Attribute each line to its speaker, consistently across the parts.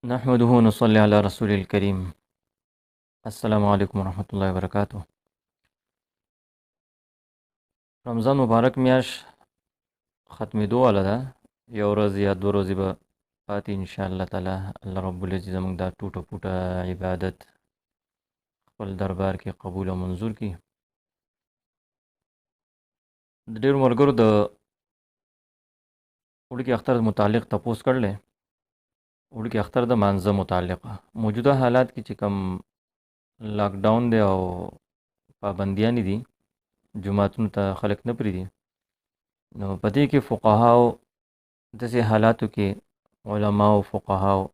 Speaker 1: نحمده ونصلي على رسول الكريم. السلام علیکم ورحمۃ اللہ وبرکاتہ. رمضان مبارک میاش ختمېدو واله ده. یو ورځ یا دوه ورځې به پاتې ان شاء الله تعالی. الله رب العزت زموږ دا ټوټه پوټه عبادت خپل دربار کې قبول او منظور کړي. د ډېرو ملګرو د وړوکي اختر متعلق تپوس کړلی. وړوکي اختر د مانځه متعلق موجوده حالات کې چې کوم لاک ډاون دی او پابندیانې دي، جماعتونو ته خلک نه پرېږدي، نو په دې کې فقهاو داسې حالاتو کې علماو فقهاو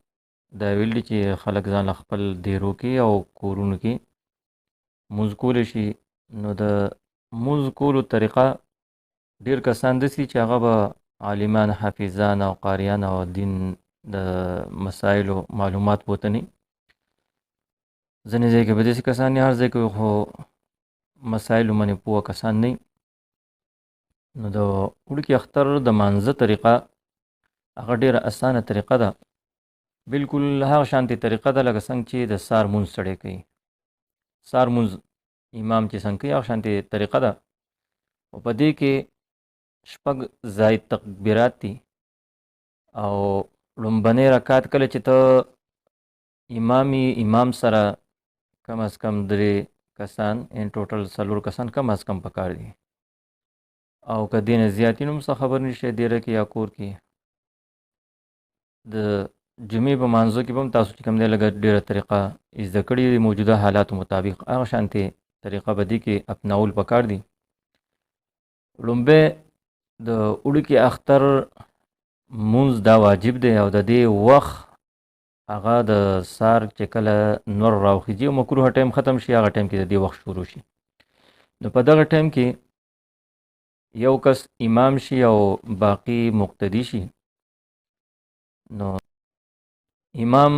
Speaker 1: دا ویل دي چې خلک ځان له خپل دیرو کې او کورونو کې مونځ کولی شي. نو د مونځ کولو طریقه ډېر کسان داسې چې هغه به عالمان حافظان او قاریان او دین د مسایلو معلومات بوته نه. ځینې ځای کې به داسې کسان نه، هر ځای کې خو مسایلو باندې پوه کسان نه. نو د وړوکي اختر د مانځه طریقه هغه ډېره اسانه طریقه ده. بالکل هغه شانتې طریقه ده لکه څنګه چې د سار مونځ سړی کوي. سار مونځ امام چې څنګه کوي هغه شانتې طریقه ده. او په دې کې شپږ زائد تکبیرات دي. او لومبنی رکعت کله چې ته امام سره کم از کم 3 کسان ان ټوټل 4 کسان کم از کم پکار دي. او که دې نه زیاتې نو څه خبر نشي دیره کې یا کور کې. د جمعې په مانځو کې به هم تاسو چې کوم دی لږه ډېره طریقه زده کړې دي موجوده حالاتو مطابق، هغه شانتې طریقه به دې کې اپناول پکار دي. لومبی د وړوکي اختر مونځ دا واجب دی او د دې وخت هغه د سار چې کله نور راوخیږي او مکروه ټایم ختم شي هغه ټایم کې د دې وخت شروع شي. نو په دغه ټایم کې یو کس امام شي او باقی مقتدی شي. نو امام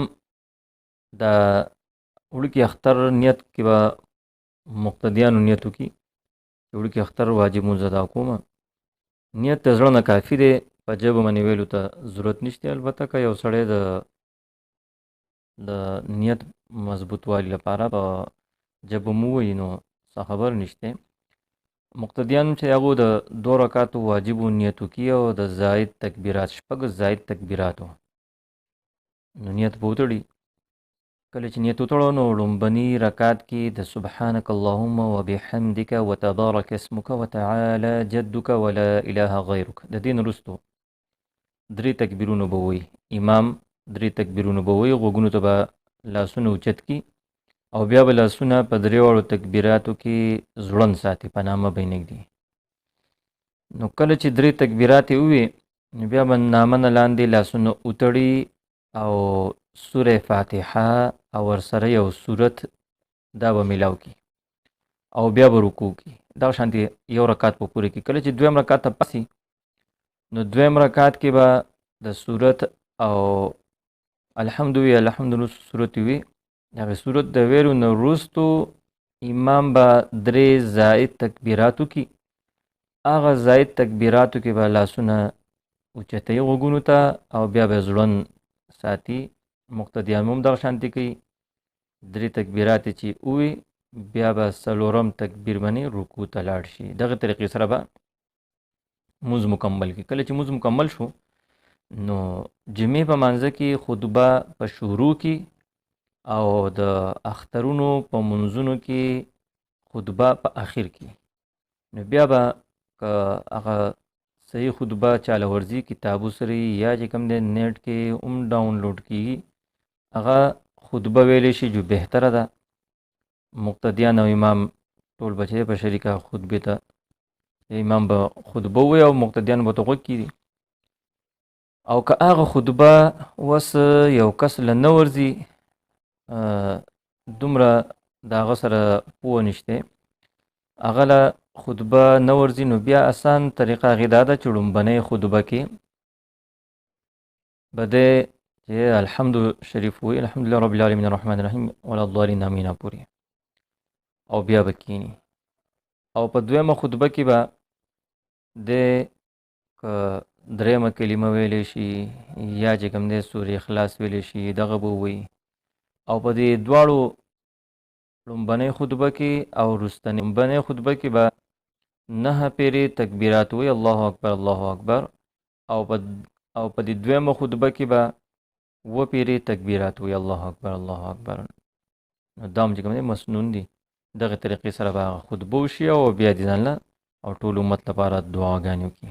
Speaker 1: د وړوکي اختر نیت کې به مقتدیانو نیت وکړي چې وړوکي اختر واجب مونځ ادا کومه. نیت د زړه نه کافي دی، په ژبه باندې ویلو ته ضرورت نشته. البته که یو سړی د نیت مضبوط والي لپاره په ژبه مو ووایي نو څه خبر نشته. مقتدیان چې هغو د 2 رکعاتو واجبو نیت وکړي او د زائد تکبیرات 6 زائد تکبیراتو نو نیت به وتړي. کله چې نیت وتړو نو لومبني رکعات کې د سبحانك اللهم وبحمدك وتبارك اسمك وتعالى جدك ولا اله غيرك د دین وروستو 3 تکبیرونه به وایي. امام 3 تکبیرونه به وایي، غوږونو ته به لاسونه اوچت کړي او بیا به لاسونه په 3 واړو تکبیراتو کې ځوړند ساتي، په نامه به یې نږدي. نو کله چې 3 تکبیرات یې ووي نو بیا به نامه نه لاندې لاسونه وتړي او سوره فاتحه او ورسره یو سورت دا به میلاو کړي او بیا به رکوع کړي. دغه شانتې یو رکعت به پوره کړي. کله چې 2م رکعت ته پاسي نو 2م رکعت کې به د سورت او الحمدلله سورت وي. هغه سورت د ویلو نه وروستو امام به 3 زائد تکبیراتو کې هغه زائد تکبیراتو کې به لاسونه اوچتوي غوږونو ته او بیا به ځوړند ساتي. مقتدیان هم دغه شانتې کوي. 3 تکبیرات چې ووي بیا به 4م تکبیر باندې رکوع ته لاړ شي. دغه طریقې سره به مونځ مکمل کړي. کله چې مونځ مکمل شو نو جمعې په مانځه کې خطبه په شروع کې او د اخترونو په منځونو کې خطبه په اخر کې. نو بیا به که هغه صحیح خطبه چاله ورځي کتابو سره یا چې کوم دی نیټ کې هم ډاونلوډ کېږي هغه خطبه ویلی شي جو بهتره ده. مقتدیان او امام ټول بچی په شریکه خطبې ته امام به خطبه ووایي او مقتدیان به ته غوږ کېږي. او که هغه خطبه وس یو کس له نه ورځي دومره د هغه سره پوه نشته هغه له خطبه نه ورځي نو بیا اسان طریقه هغې دا ده چې لومبنۍ خطبه کې به دی چې الحمد شریف وایي، الحمدلله رب العالمین الرحمن الرحیم ولا الضالین امین پورې، او بیا به کینی. او په 2مه خطبه کې به دی که درېیمه کلمه ویلی شي یا چې کوم دی سورې اخلاص ویلی شي دغه به ووایي. او په دې دواړو لومبنۍ خطبه کې او وروستنۍ لومبنۍ خطبه کې به 9 پیرې تکبیرات وایي، الله اکبر الله اکبر. او په دې دویمه خطبه کې به 7 پیرې تکبیرات وایي، الله اکبر الله اکبر. نو دا هم چې کوم دی مسنون دي. دغه طریقې سره به خطبه وشي او بیا دې ځان له او ټول امت لپاره دعاګانې وکړي.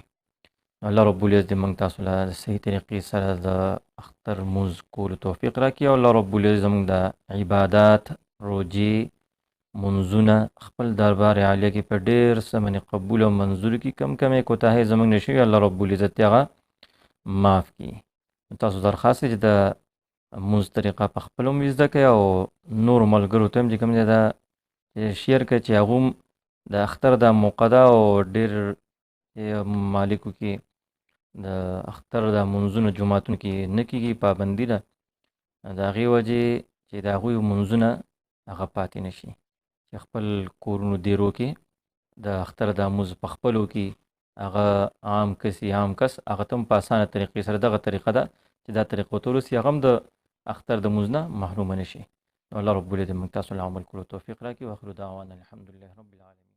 Speaker 1: الله رب العزت دې موږ تاسو له صحیح طریقې سره د اختر مونځ کولو توفیق راکړي، او الله رب العزت زموږ د عبادات، روجې، منځونه خپل دربار عالیه کې په ډېر سمنې قبول او منظور کې کم کمې کوتاهۍ زموږ نه شوي، الله رب العزت هغه معاف کړي. تاسو درخواست دی چې د مونځ طریقه په خپل هم زده کړئ او نور ملګرو ته هم چې کوم دی دا شیر کړئ چې هغه هم د اختر د موقع ده او ډېر مالکو کې د اختر د منځونو جماعتونو کې نه کېږي، پابندي ده. د هغې وجې چې د هغوی منځونه هغه پاتې نه شي، چې خپل کورونو دیرو کې د اختر د مونځ په خپلو کې هغه عام کس هغه ته هم په اسانه طریقې سره دغه طریقه ده چې دا طریقه ورته ورسي، هغه هم د اختر د مونځ نه محرومه نه شي. الله رب العزت موږ تاسو له عمل کولو توفیق راکړي. واخر دعوانا الحمدلله رب العالمین.